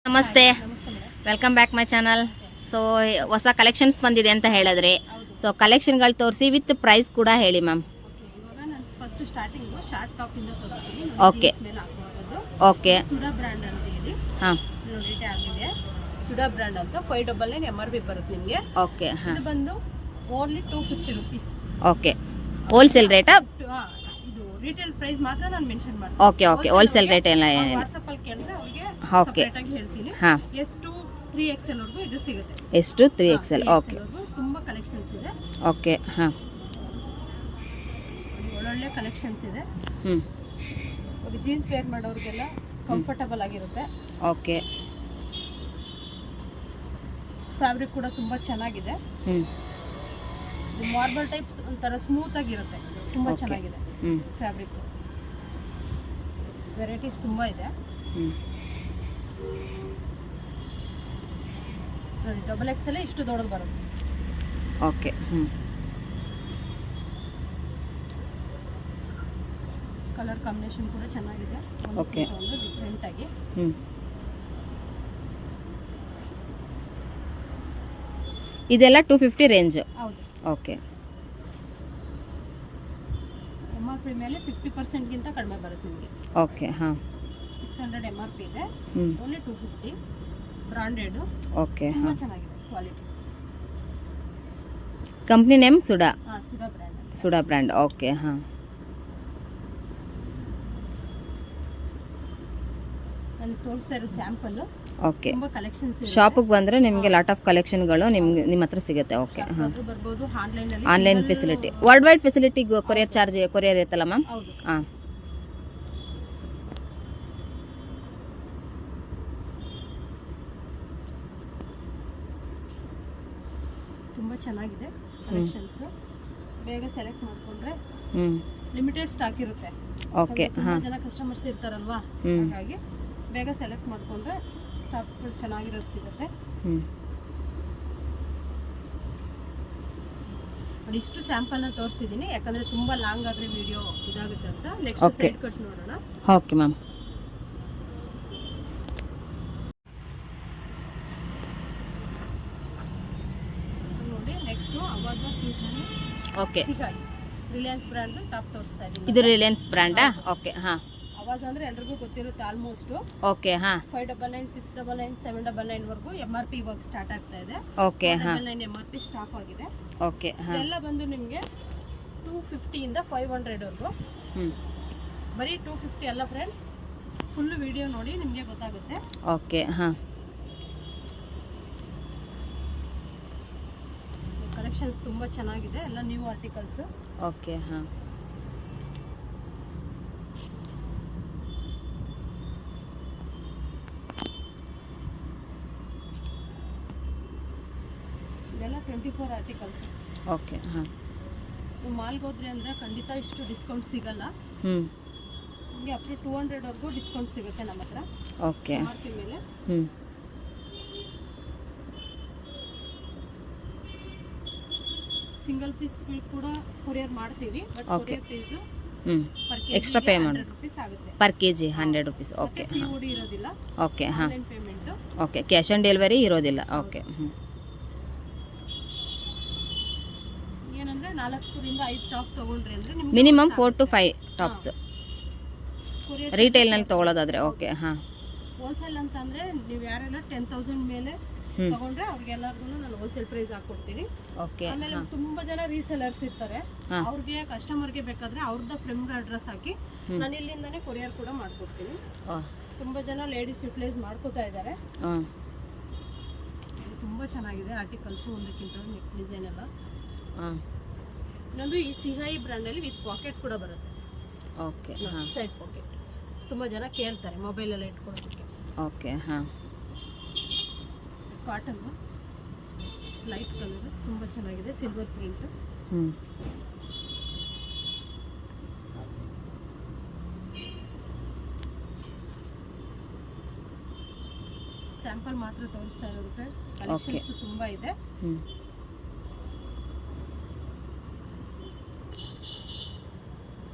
ನಮಸ್ತೆ, ನಮಸ್ತೆ madam. Welcome back my channel. So ಹೊಸ ಕಲೆಕ್ಷನ್ಸ್ ಬಂದಿದೆ ಅಂತ ಹೇಳಿದ್ರಿ. ಸೊ ಕಲೆಕ್ಷನ್ಗಳು ತೋರಿಸಿ ವಿತ್ ಪ್ರೈಸ್ ಕೂಡ ಹೇಳಿ ಮ್ಯಾಮ್. ಇವಾಗ ನಾನು ಫಸ್ಟ್ ಸ್ಟಾರ್ಟಿಂಗು ಶಾರ್ಟ್ ಟಾಪ್ ಇಂದ ತೋರಿಸ್ತೀನಿ. Okay. ಮೇಲೆ ಹಾಕೋದು ಓಕೆ, ಸುಡಾ ಬ್ರ್ಯಾಂಡ್ ಅಂತ ಹೇಳಿ ಹಾಂ, ನೋಡಿ ಟ್ಯಾಗ್ ಇದೆ. ಸುಡಾ ಬ್ರ್ಯಾಂಡ್ ಅಂತ 599 MRP ಬರುತ್ತೆ ನಿಮಗೆ. ಓಕೆ, ಹಾಂ, ಇದು ಬಂದು ಓನ್ಲಿ 250 rupees. ಓಕೆ. ಹೋಲ್ಸೇಲ್ ರೇಟಾ? ಇದು ರಿಟೇಲ್ ಪ್ರೈಸ್ ಮಾತ್ರ ನಾನು ಮೆನ್ಷನ್ ಮಾಡ್ತೀನಿ. Okay, okay. ಹೋಲ್ಸೇಲ್ ರೇಟ್ ಎಲ್ಲ ಏನಿಲ್ಲ. ವಾಟ್ಸಪ್ ಅಲ್ಲಿ ಕೇಳಿದ್ರೆ ಅವ್ರಿಗೆ Okay. ಸಪರೇಟ್ ಆಗಿ ಹೇಳ್ತೀನಿ. ಹಾಂ, ಎಷ್ಟು 3XL ವರೆಗೂ ಇದು ಸಿಗುತ್ತೆ. ಎಷ್ಟು? 3XL. ಓಕೆ, ತುಂಬಾ ಕಲೆಕ್ಷನ್ಸ್ ಇದೆ. ಓಕೆ, ಹಾಂ, ಒಳ್ಳೊಳ್ಳೆ ಕಲೆಕ್ಷನ್ಸ್ ಇದೆ. ಹ್ಞೂ, ಇವಾಗ ಜೀನ್ಸ್ ವೇರ್ ಮಾಡೋರಿಗೆಲ್ಲ ಕಂಫರ್ಟಬಲ್ ಆಗಿರುತ್ತೆ. ಓಕೆ, ಫ್ಯಾಬ್ರಿಕ್ ಕೂಡ ತುಂಬಾ ಚೆನ್ನಾಗಿದೆ. ಹ್ಞೂ, ಇದು ಮಾರ್ಬಲ್ ಟೈಪ್ಸ್ ಒಂಥರ ಸ್ಮೂತ್ ಆಗಿರುತ್ತೆ. ತುಂಬಾ Okay. ಚೆನ್ನಾಗಿದೆ ಹ್ಞೂ, ಫ್ಯಾಬ್ರಿಕ್. ವೆರೈಟೀಸ್ ತುಂಬಾ ಇದೆ ಹ್ಞೂ, ನೋಡಿ. XXL ಇಷ್ಟು ದೊಡ್ಡದು ಬರುತ್ತೆ. ಓಕೆ, ಹ್ಞೂ, ಕಲರ್ ಕಾಂಬಿನೇಷನ್ ಕೂಡ ಚೆನ್ನಾಗಿದೆ. Okay. ಒಂದು ಡಿಫ್ರೆಂಟ್ ಆಗಿ. ಹ್ಞೂ. ಇದೆಲ್ಲ 250 ರೇಂಜ್. ಹೌದು. ಓಕೆ, MRP ಮೇಲೆ 50% ಗಿಂತ ಕಡಿಮೆ ಬರುತ್ತೆ ನಿಮಗೆ. ಓಕೆ, ಹಾಂ, 600 MRP ಇದೆ. ಹ್ಞೂ, ಓನ್ಲಿ 250. ಬ್ರಾಂಡೆಡ್ ಓಕೆ, ತುಂಬಾ ಹಾಂ. ಚೆನ್ನಾಗಿದೆ ಕ್ವಾಲಿಟಿ. ಕಂಪ್ನಿ ನೇಮ್ ಸುಡಾ. ಸುಡಾ ಬ್ರ್ಯಾಂಡ್. ಸುಡಾ ಬ್ರ್ಯಾಂಡ್. ಓಕೆ, ಹಾಂ, ನಾನು ತೋರಿಸ್ತಾ ಇರೋ ಸ್ಯಾಂಪಲ್. ಓಕೆ. ತುಂಬಾ ಕಲೆಕ್ಷನ್ಸ್ ಇದೆ. ಶಾಪಿಗೆ ಬಂದರೆ ನಿಮಗೆ ಲಾಟ್ ಆಫ್ ಕಲೆಕ್ಷನ್ಗಳು ನಿಮ್ಮ ಹತ್ರ ಸಿಗುತ್ತೆ. ಓಕೆ, ಹಾಂ. ಬರ್ಬೋದು. Online online facility, world wide facility, courier charge courier ಇರುತ್ತಲ್ಲ ಮ್ಯಾಮ್? ಹೌದು. ಹಾಂ, ತುಂಬಾ ಚೆನ್ನಾಗಿದೆ ಕಲೆಕ್ಷನ್ಸ್. ಬೇಗ ಸೆಲೆಕ್ಟ್ ಮಾಡ್ಕೊಂಡ್ರೆ ಹ್ಞೂ, ಲಿಮಿಟೆಡ್ ಸ್ಟಾಕ್ ಇರುತ್ತೆ. ಓಕೆ, ತುಂಬಾ ಹಾಂ, ಜನ ಕಸ್ಟಮರ್ಸ್ ಇರ್ತಾರಲ್ವಾ, ಹ್ಞೂ, ಹಾಗಾಗಿ ಬೇಗ ಸೆಲೆಕ್ಟ್ ಮಾಡ್ಕೊಂಡ್ರೆ ಟಾಪ್ಗಳು ಚೆನ್ನಾಗಿರೋದು ಸಿಗುತ್ತೆ. ಹ್ಞೂ, ನೋಡಿ, ಇಷ್ಟು ಸ್ಯಾಂಪಲ್ನ ತೋರಿಸಿದ್ದೀನಿ ಯಾಕಂದ್ರೆ ತುಂಬಾ ಲಾಂಗ್ ಆದ್ರೆ ವಿಡಿಯೋ ಇದಾಗುತ್ತೆ ಅಂತ. Next Okay. ಸೈಡ್ ಕಟ್ ನೋಡೋಣ. Okay ma'am. ನೋಡಿ, ನೆಕ್ಸ್ಟ್ ಅವಾಜ ಫ್ಯೂಷನ್ ಓಕೆ, ಸಿಗಾಯಿ ರಿಲಯನ್ಸ್ ಬ್ರ್ಯಾಂಡ್ ಟಾಪ್ ತೋರಿಸ್ತಾ ಇದ್ದೀನಿ. ಇದು ರಿಲಯನ್ಸ್ ಬ್ರ್ಯಾಂಡಾ? ಓಕೆ, ಹಾಂ, ಅವಾಜ ಅಂದ್ರೆ ಎಲ್ರಿಗೂ ಗೊತ್ತಿರುತ್ತೆ ಆಲ್ಮೋಸ್ಟ್. ಓಕೆ, ಹಾಂ, 599, 699, 799 ವರೆಗೂ MRP ಇವಾಗ ಸ್ಟಾರ್ಟ್ ಆಗ್ತಾ ಇದೆ. ಓಕೆ, ಹಾಂ, 499 MRP ಸ್ಟಾಪ್ ಆಗಿದೆ. ಓಕೆ, ಹಾಂ, ಇದೆಲ್ಲ ಬಂದು ನಿಮಗೆ 250 ಇಂದ 500 ವರೆಗೂ. ಹ್ಞೂ, ಬರೀ 250 ಅಲ್ಲ ಫ್ರೆಂಡ್ಸ್, ಫುಲ್ ವಿಡಿಯೋ ನೋಡಿ ನಿಮಗೆ ಗೊತ್ತಾಗುತ್ತೆ. ಓಕೆ, ಹಾಂ, ಕಲೆಕ್ಷನ್ಸ್ ತುಂಬಾ ಚೆನ್ನಾಗಿದೆ. ಎಲ್ಲ ನ್ಯೂ ಆರ್ಟಿಕಲ್ಸ್. ಓಕೆ, ಹಾಂ, ಇದೆಲ್ಲ 24 ಆರ್ಟಿಕಲ್ಸ್. ಓಕೆ, ಹಾಂ, ನೀವು ಮಾಲ್ಗೆ ಹೋದ್ರಿ ಅಂದ್ರೆ ಖಂಡಿತ ಇಷ್ಟು ಡಿಸ್ಕೌಂಟ್ ಸಿಗಲ್ಲ. ಹ್ಞೂ, ನಿಮಗೆ ಅಪ್ ಟು 200 ವರೆಗೂ ಡಿಸ್ಕೌಂಟ್ ಸಿಗುತ್ತೆ ನಮ್ಮ ಹತ್ರ ಓಕೆ, MRP ಮೇಲೆ. ಹ್ಞೂ, ಸಿಂಗಲ್ ಪೀಸ್ ಕೂಡ ಕೊರಿಯರ್ ಮಾಡ್ತೀವಿ. But Okay. ಕೊರಿಯರ್ ಫೀಸು ಹ್ಞೂ, ಎಕ್ಸ್ಟ್ರಾ ಪೇ ಮಾಡಿ rupees ಆಗುತ್ತೆ. Per K G 100 rupees. Okay, ಹಾಂ, COD ಇರೋದಿಲ್ಲ. ಓಕೆ, ಹಾಂ, online payment. Okay. Cash on delivery ಇರೋದಿಲ್ಲ. ಓಕೆ, ಹ್ಞೂ, ಏನಂದ್ರೆ 4 ರಿಂದ 5 ಟಾಪ್ ತಗೊಂಡ್ರಿ ಅಂದ್ರೆ ನಿಮ್ಗೆ ಮಿನಿಮಮ್ 4 to 5 ಟಾಪ್ಸ್ ಕೊರಿಯರ್ ರಿಟೇಲ್ನಲ್ಲಿ ತೊಗೊಳೋದಾದರೆ. ಓಕೆ, ಹಾಂ, ಹೋಲ್ಸೇಲ್ ಅಂತ ಅಂದ್ರೆ ನೀವು ಯಾರೆಲ್ಲ 10,000 ಮೇಲೆ ಹ್ಞೂ, ತಗೊಂಡ್ರೆ ಅವ್ರಿಗೆಲ್ಲರಿಗೂ ನಾನು ಹೋಲ್ಸೇಲ್ ಪ್ರೈಸ್ ಹಾಕೊಡ್ತೀನಿ. ಓಕೆ, ಆಮೇಲೆ ಹಾಂ, ತುಂಬಾ ಜನ ರೀಸೆಲರ್ಸ್ ಇರ್ತಾರೆ. ಹಾಂ, ಅವ್ರಿಗೆ ಕಸ್ಟಮರ್ಗೆ ಬೇಕಾದ್ರೆ ಅವ್ರದ್ದು ಫ್ರೆಂಡ್ ಅಡ್ರೆಸ್ ಹಾಕಿ ಹ್ಮ್. ನಾನು ಇಲ್ಲಿಂದಾನೇ ಕೊರಿಯರ್ ಕೂಡ ಮಾಡ್ಕೊಡ್ತೀನಿ. ಓ, ತುಂಬಾ ಜನ ಲೇಡೀಸ್ ಯುಟಿಲೈಸ್ ಮಾಡ್ಕೋತಾ ಇದ್ದಾರೆ. ಹಾಂ, ತುಂಬಾ ಚೆನ್ನಾಗಿದೆ ಆರ್ಟಿಕಲ್ಸ್, ಒಂದಕ್ಕಿಂತ ನೆಕ್ ಡಿಸೈನ್ ಎಲ್ಲ. ಹಾಂ, ಇನ್ನೊಂದು ಈ ಸಿಹಾಯಿ ಬ್ರ್ಯಾಂಡ್ ಅಲ್ಲಿ ವಿತ್ ಪಾಕೆಟ್ ಕೂಡ ಬರುತ್ತೆ. ಓಕೆ, ಹಾಂ, ಸೈಡ್ ಪಾಕೆಟ್ ತುಂಬಾ ಜನ ಕೇಳ್ತಾರೆ ಮೊಬೈಲ್ ಎಲ್ಲ ಇಟ್ಕೊಳ್ಳೋದಕ್ಕೆ. ಓಕೆ, ಹಾಂ, ಕಾಟನ್ ಲೈಟ್ ಕಲರ್ ತುಂಬಾ ಚೆನ್ನಾಗಿದೆ. Silver print. ಹ್ಞೂ, ಸ್ಯಾಂಪಲ್ ಮಾತ್ರ ತೋರಿಸ್ತಾ ಇರೋದು ಫ್ರೆಂಡ್ಸ್. ಕಲೆಕ್ಷನ್ಸ್ ತುಂಬಾ ಇದೆ. ಹ್ಞೂ,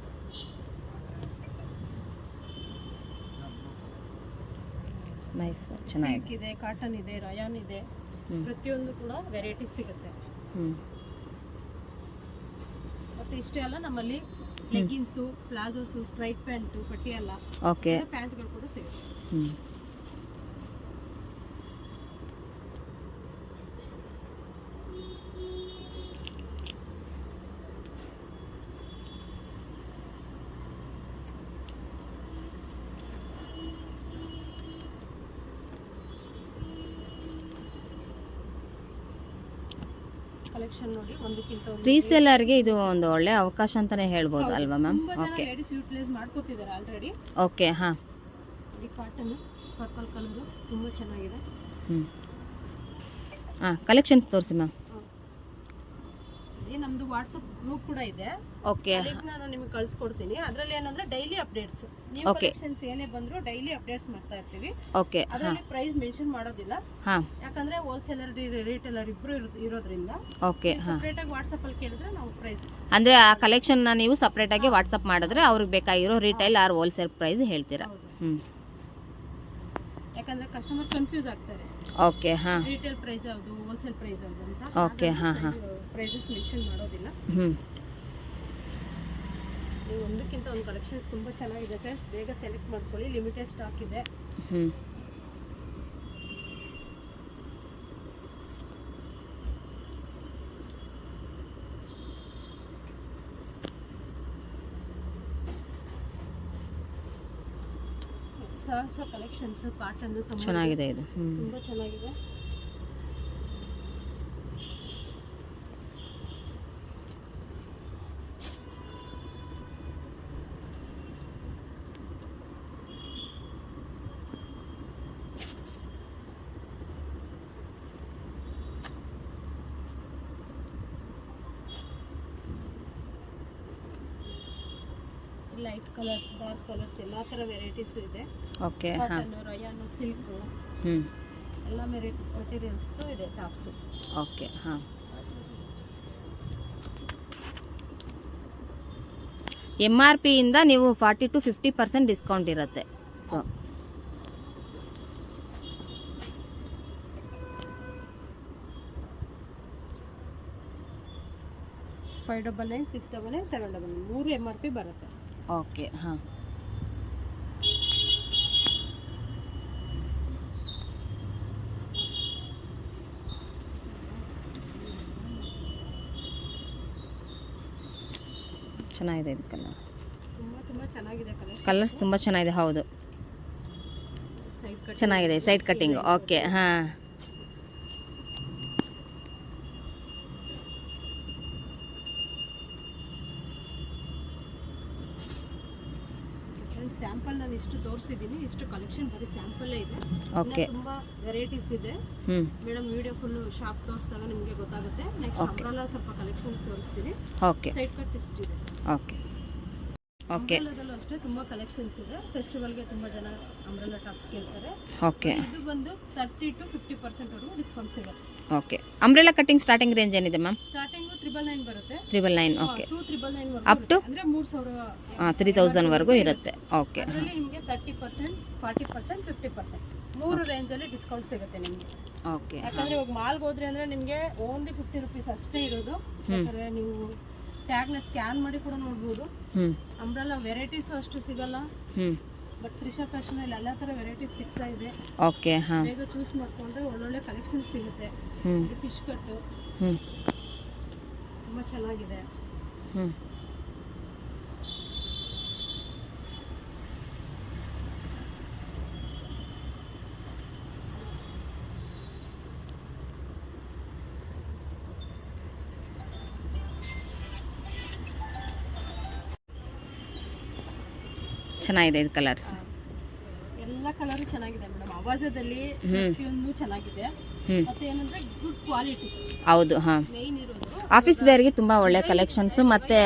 ನೈಸ್. ಚೆನ್ನಾಗಿದೆ. ಸಿಲ್ಕ್ ಇದೆ, ಕಾಟನ್ ಇದೆ, ರಯಾನ್ ಇದೆ, ಹ್ಮ್. ಪ್ರತಿಯೊಂದು ಕೂಡ ವೆರೈಟೀಸ್ ಸಿಗುತ್ತೆ. ಹ್ಞೂ ಮತ್ತೆ ಇಷ್ಟೇ ಅಲ್ಲ, ನಮ್ಮಲ್ಲಿ leggings, palazzos, straight pant, Patiala okay. ಪ್ಯಾಂಟ್ಗಳು ಕೂಡ ಸಿಗುತ್ತೆ. ಹ್ಞೂ ಕಲೆಕ್ಷನ್ ನೋಡಿ, ಒಂದಕ್ಕಿಂತ ಒಂದು ರೀಸೇಲರ್ಗೆ ಇದು ಒಂದು ಒಳ್ಳೆ ಅವಕಾಶ ಅಂತಲೇ ಹೇಳ್ಬೋದು ಅಲ್ವಾ ಮ್ಯಾಮ್? ತುಂಬಾ ಜನ ಓಕೆ ಲೇಡೀಸ್ ಯೂಟಿಲೈಸ್ ಮಾಡ್ಕೋತಿದ್ದಾರೆ ಆಲ್ರೆಡಿ. ಓಕೆ. ಹಾಂ. ಈ ಕಾಟನ್ ಪರ್ಪಲ್ ಕಲರು ತುಂಬಾ ಚೆನ್ನಾಗಿದೆ. ಹ್ಞೂ ಹಾಂ, ಕಲೆಕ್ಷನ್ಸ್ ತೋರಿಸಿ ಮ್ಯಾಮ್. ಅದೇ ನಮ್ದು ವಾಟ್ಸಪ್ ಗ್ರೂಪ್ ಕೂಡ ಇದೆ, ಓಕೆ. ಲಿಂಕ್ ನಾನು ನಿಮಗೆ ಕಳ್ಸಿಕೊಡ್ತೀನಿ. ಅದರಲ್ಲಿ ಏನಂದ್ರೆ daily updates, new Okay. Collections ಏನೇ ಬಂದ್ರು ಡೈಲಿ ಅಪ್ಡೇಟ್ಸ್ ಮಾಡ್ತಾ ಇರ್ತೀವಿ. ಓಕೆ. ಹಾಂ. ಅದರಲ್ಲಿ ಪ್ರೈಸ್ ಮೆನ್ಷನ್ ಮಾಡೋದಿಲ್ಲ, ಹಾಂ. ಯಾಕಂದ್ರೆ ಹೋಲ್ಸೇಲರ್ ರಿಟೇಲರ್ ಇಬ್ರು ಇರೋದ್ರಿಂದ. ಓಕೆ. ಹಾಂ. ಸಪ್ರೇಟ್ ಆಗಿ ವಾಟ್ಸಪ್ ಅಲ್ಲಿ ಕೇಳಿದ್ರೆ ನಾವು ಪ್ರೈಸ್, ಅಂದರೆ ಆ ಕಲೆಕ್ಷನ್ನ ನೀವು ಸಪ್ರೇಟಾಗಿ ವಾಟ್ಸಪ್ ಮಾಡಿದ್ರೆ ಅವ್ರಿಗೆ ಬೇಕಾಗಿರೋ ರಿಟೈಲ್ ಆರ್ ಹೋಲ್ಸೇಲ್ ಪ್ರೈಸ್ ಹೇಳ್ತೀರಾ? ಹ್ಞೂ ಯಾಕಂದ್ರೆ ಕಸ್ಟಮರ್ ಕನ್ಫ್ಯೂಸ್ ಆಗ್ತಾರೆ, ಓಕೆ. ಹಾಂ. ರಿಟೇಲ್ ಪ್ರೈಸ್ ಯಾವುದು, ಹೋಲ್ಸೇಲ್ ಪ್ರೈಸ್ ಯಾವುದು ಅಂತ. Okay, ಹಾಂ, ಹಾಂ. ಪ್ರೈಸಸ್ ಮೆನ್ಷನ್ ಮಾಡೋದಿಲ್ಲ. ಹ್ಞೂ ನೀವು ಒಂದಕ್ಕಿಂತ ಒಂದು ಕಲೆಕ್ಷನ್ಸ್ ತುಂಬಾ ಚೆನ್ನಾಗಿದೆ ಫ್ರೆಂಡ್ಸ್, ಬೇಗ ಸೆಲೆಕ್ಟ್ ಮಾಡ್ಕೊಳ್ಳಿ, ಲಿಮಿಟೆಡ್ ಸ್ಟಾಕ್ ಇದೆ. ಹ್ಞೂ ಹೊಸ ಕಲೆಕ್ಷನ್ಸ್ ಕಾಟನ್ ಚೆನ್ನಾಗಿದೆ ಇದು. ಹ್ಞೂ ತುಂಬಾ ಚೆನ್ನಾಗಿದೆ. ಲೈಟ್ ಕಲರ್ಸ್, ಡಾರ್ಕ್ ಕಲರ್ಸ್, ಎಲ್ಲಾ ತರ ವೆರೈಟೀಸ್ ಇದೆ. ಓಕೆ. ಹಾಂ. ಕಾಟನ್, ರಯಾನ್, ಸಿಲ್ಕ್ ಹ್ಞೂ ಎಲ್ಲ ಮೆಟೀರಿಯಲ್ಸ್ ಇದೆ, ಟಾಪ್ಸ್. ಓಕೆ. ಹಾಂ. MRP ಇಂದ ನೀವು 40 to 50% ಡಿಸ್ಕೌಂಟ್ ಇರುತ್ತೆ. ಸೊ 599, 699, 799 ಮೂರು MRP ಬರುತ್ತೆ. ಓಕೆ. ಹಾಂ. ಚೆನ್ನಾಗಿದೆ ಇದು ಕಲರ್. ತುಂಬಾ ಚೆನ್ನಾಗಿದೆ ಕಲೆಕ್ಷನ್. ಕಲರ್ಸ್ ತುಂಬ ಚೆನ್ನಾಗಿದೆ. ಹೌದು, ಸೈಡ್ ಕಟ್ ಚೆನ್ನಾಗಿದೆ. Side cutting. ಓಕೆ. ಹಾಂ. ಸ್ಯಾಂಪಲ್ ನಾನು ಇಷ್ಟು ತೋರಿಸಿದ್ದೀನಿ, ಇಷ್ಟು ಕಲೆಕ್ಷನ್ ಬರೀ ಸ್ಯಾಂಪಲ್ಲೇ ಇದೆ. ಓಕೆ. ತುಂಬಾ ವೆರೈಟೀಸ್ ಇದೆ ಹ್ಞೂ ಮೇಡಮ್. ವಿಡಿಯೋ ಫುಲ್ ಶಾಪ್ ತೋರಿಸಿದಾಗ ನಿಮಗೆ ಗೊತ್ತಾಗುತ್ತೆ. ನೆಕ್ಸ್ಟ್ ಅಂಬ್ರೆಲಾ ಸ್ವಲ್ಪ ಕಲೆಕ್ಷನ್ಸ್ ತೋರಿಸ್ತೀನಿ. ಓಕೆ. ಸೈಡ್ ಕಟ್ ಇಷ್ಟಿದೆ. ಓಕೆ. ಓಕೆ. ಅಂಬ್ರೆಲಾದಲ್ಲೂ ಅಷ್ಟೇ ತುಂಬಾ ಕಲೆಕ್ಷನ್ಸ್ ಇದೆ. ಫೆಸ್ಟಿವಲ್ಗೆ ತುಂಬಾ ಜನ ಅಂಬ್ರೆಲಾ ಟಾಪ್ಸ್ ಕೇಳ್ತಾರೆ. ಓಕೆ. ಇದು ಬಂದು 30 to 50% ವರೆಗೂ ಡಿಸ್ಕೌಂಟ್ ಸಿಗುತ್ತೆ. Okay. Umbrella cutting starting range ಏನಿದೆ ಮ್ಯಾಮ್? ಸ್ಟಾರ್ಟಿಂಗ್ 999 ಬರುತ್ತೆ. 999. ಓಕೆ. 2999 ಅಪ್ ಟು ಅಂದ್ರೆ 3000 3000 ವರೆಗೂ ಇರುತ್ತೆ. ಓಕೆ. ಅದರಲ್ಲಿ ನಿಮಗೆ 30%, 40%, 50% ಮೂರು ರೇಂಜ್ ಅಲ್ಲಿ ಡಿಸ್ಕೌಂಟ್ ಸಿಗುತ್ತೆ ನಿಮಗೆ. ಓಕೆ. ಯಾಕಂದ್ರೆ ಇವಾಗ ಮಾಲ್ಗೆ ಹೋದ್ರಿ ಅಂದ್ರೆ ನಿಮಗೆ ಓನ್ಲಿ 50 rupees ಅಷ್ಟೇ ಇರೋದು. ಯಾಕಂದ್ರೆ ನೀವು ಟ್ಯಾಗ್ನ ಸ್ಕ್ಯಾನ್ ಮಾಡಿ ಕೂಡ ನೋಡ್ಬೋದು. ಹ್ಞೂ ಅಂಬ್ರೆಲಾ ವೆರೈಟೀಸು ಅಷ್ಟು ಸಿಗಲ್ಲ, ಹ್ಞೂ ಬಟ್ ತ್ರಿಷಾ ಫ್ಯಾಷನ್ ಅಲ್ಲಿ ಎಲ್ಲ ಥರ ವೆರೈಟೀಸ್ ಸಿಗ್ತಾ ಇದೆ. ಓಕೆ. ಹಾಂ. ಬೇಗ ಚೂಸ್ ಮಾಡ್ಕೊಂಡ್ರೆ ಒಳ್ಳೊಳ್ಳೆ ಕಲೆಕ್ಷನ್ ಸಿಗುತ್ತೆ. ಹ್ಞೂ ಫಿಶ್ ಕಟ್ಟು ಹ್ಞೂ ತುಂಬ ಚೆನ್ನಾಗಿದೆ. ಹ್ಞೂ ಚೆನ್ನಾಗಿದೆ ಇದು ಕಲರ್ಸ್. ಎಲ್ಲ ಕಲರು ಚೆನ್ನಾಗಿದೆ ಮೇಡಮ್. ಆವಾಜದಲ್ಲಿ ಪ್ರತಿಯೊಂದು ಚೆನ್ನಾಗಿದೆ. ಮತ್ತೆ ಏನಂದ್ರೆ ಗುಡ್ ಕ್ವಾಲಿಟಿ. ಹೌದು. ಹಾಂ. ಮೇನ್ ಇರೋದು ಆಫೀಸ್ ವೇರ್ಗೆ ತುಂಬ ಒಳ್ಳೆ ಕಲೆಕ್ಷನ್ಸ್. ಮತ್ತೆ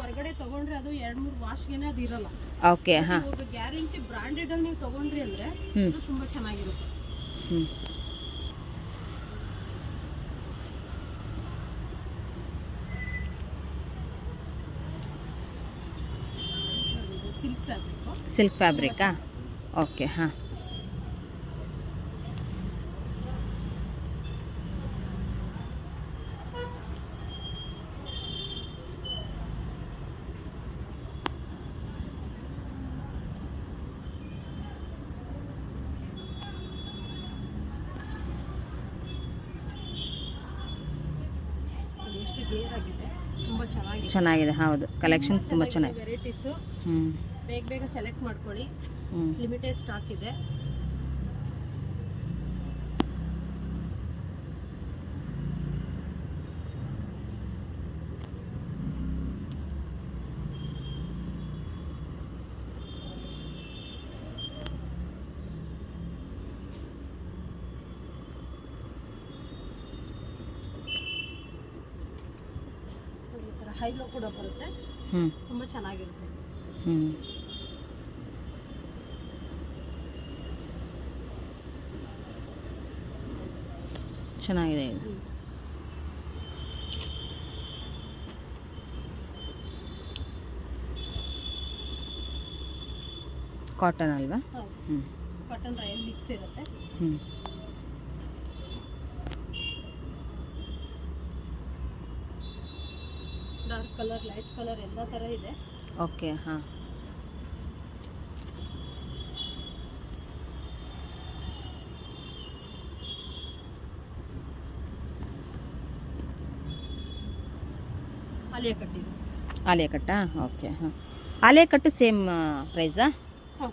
ಹೊರಗಡೆ ತಗೊಂಡ್ರೆ ಅದು 2-3 ವಾಶ್ಗೆನೆ ಅದು ಇರಲ್ಲ. ಓಕೆ. ಹಾಂ. ಇವಾಗ ಗ್ಯಾರಂಟಿ ಬ್ರಾಂಡೆಡ್ ಅಲ್ಲಿ ನೀವು ತಗೊಂಡ್ರಿ ಅಂದ್ರೆ ಅದು ತುಂಬಾ ಚೆನ್ನಾಗಿರುತ್ತೆ. ಹ್ಞೂ ಸಿಲ್ಕ್ ಫ್ಯಾಬ್ರಿಕ್. ಸಿಲ್ಕ್ ಫ್ಯಾಬ್ರಿಕಾ? ಓಕೆ. ಹಾಂ. ಗೇರ್ ಆಗಿದೆ, ತುಂಬ ಚೆನ್ನಾಗಿದೆ. ಚೆನ್ನಾಗಿದೆ, ಹೌದು. ಕಲೆಕ್ಷನ್ ತುಂಬ ಚೆನ್ನಾಗಿದೆ. ವೆರೈಟೀಸು ಹ್ಞೂ ಬೇಗ ಬೇಗ ಸೆಲೆಕ್ಟ್ ಮಾಡ್ಕೊಳ್ಳಿ. ಹ್ಞೂ ಲಿಮಿಟೆಡ್ ಸ್ಟಾಕ್ ಇದೆ. ಈ ಥರ ಹೈಲೋ ಕೂಡ ಬರುತ್ತೆ, ಹ್ಞೂ ತುಂಬ ಚೆನ್ನಾಗಿರುತ್ತೆ. ಹ್ಞೂ ಚೆನ್ನಾಗಿದೆ ಇದು. ಕಾಟನ್ ಅಲ್ವಾ? ಹೌದು, ಹ್ಞೂ ಕಾಟನ್ ರಯಲ್ ಮಿಕ್ಸ್ ಇರುತ್ತೆ. ಹ್ಞೂ ಡಾರ್ಕ್ ಕಲರ್, ಲೈಟ್ ಕಲರ್ ಎಲ್ಲ ಥರ ಇದೆ. ಓಕೆ. ಹಾಂ ಆಲಿಯಾ ಕಟ್ ಇದೆ. ಆಲಿಯಾ ಕಟ್ಟಾ? ಓಕೆ. ಹಾಂ, ಆಲಿಯಾ ಕಟ್ಟು ಸೇಮ್ ಪ್ರೈಸಾ? ಹಾಂ,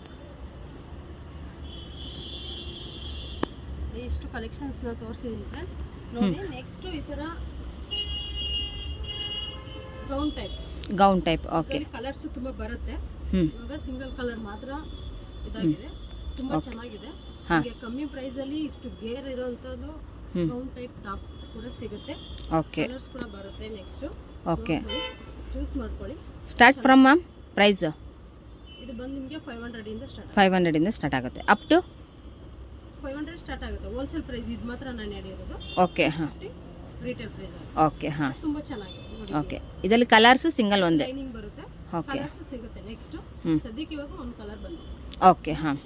ಇಷ್ಟು ಕಲೆಕ್ಷನ್ಸ್ನ ತೋರಿಸಿದ್ದೀನಿ ಫ್ರೆಂಡ್ಸ್. ನೋಡಿ, ನೆಕ್ಸ್ಟು ಈ ಥರ gown type. Gown type. Okay. Colours ತುಂಬ ಬರುತ್ತೆ. ಹ್ಞೂ ಇವಾಗ ಸಿಂಗಲ್ ಕಲರ್ ಮಾತ್ರ ಇದಾಗಿದೆ, ತುಂಬ ಚೆನ್ನಾಗಿದೆ. ನಿಮಗೆ ಕಮ್ಮಿ ಪ್ರೈಸಲ್ಲಿ ಇಷ್ಟು ಗೇರ್ ಇರೋವಂಥದ್ದು ಗೌನ್ ಟೈಪ್ ಟಾಪ್ಸ್ ಕೂಡ ಸಿಗುತ್ತೆ. ಓಕೆ. ಕಲರ್ಸ್ ಕೂಡ ಬರುತ್ತೆ. ನೆಕ್ಸ್ಟು ಓಕೆ, ಚೂಸ್ ಮಾಡ್ಕೊಳ್ಳಿ. ಸ್ಟಾರ್ಟ್ ಫ್ರಮ್ ಮ್ಯಾಮ್ ಪ್ರೈಸ್ ಇದು ಬಂದು ನಿಮಗೆ 500 ಸ್ಟಾರ್ಟ್. 500 ಸ್ಟಾರ್ಟ್ ಆಗುತ್ತೆ, ಅಪ್ ಟು 500 ಸ್ಟಾರ್ಟ್ ಆಗುತ್ತೆ. ಹೋಲ್ಸೇಲ್ ಪ್ರೈಸ್ ಇದು ಮಾತ್ರ ನಾನು ಹೇಳಿರೋದು. ಓಕೆ. ಹಾಂ, ರಿಟೇಲ್ ಪ್ರೈಸ್. ಓಕೆ. ಹಾಂ, ತುಂಬ ಚೆನ್ನಾಗಿದೆ ನೋಡಿ. ಓಕೆ. ಇದರಲ್ಲಿ ಕಲರ್ಸ್ ಸಿಂಗಲ್ ಒಂದೇ? ಲೈನಿಂಗ್ ಬರುತ್ತೆ, ಓಕೆ. ಕಲರ್ಸ್ ಸಿಗುತ್ತೆ. ನೆಕ್ಸ್ಟ್ ಹ್ಞೂ ಸದ್ಯಕ್ಕೆ ಇವಾಗ ಒಂದು ಕಲರ್ ಬಂದಿದೆ. ಓಕೆ. ಹಾಂ.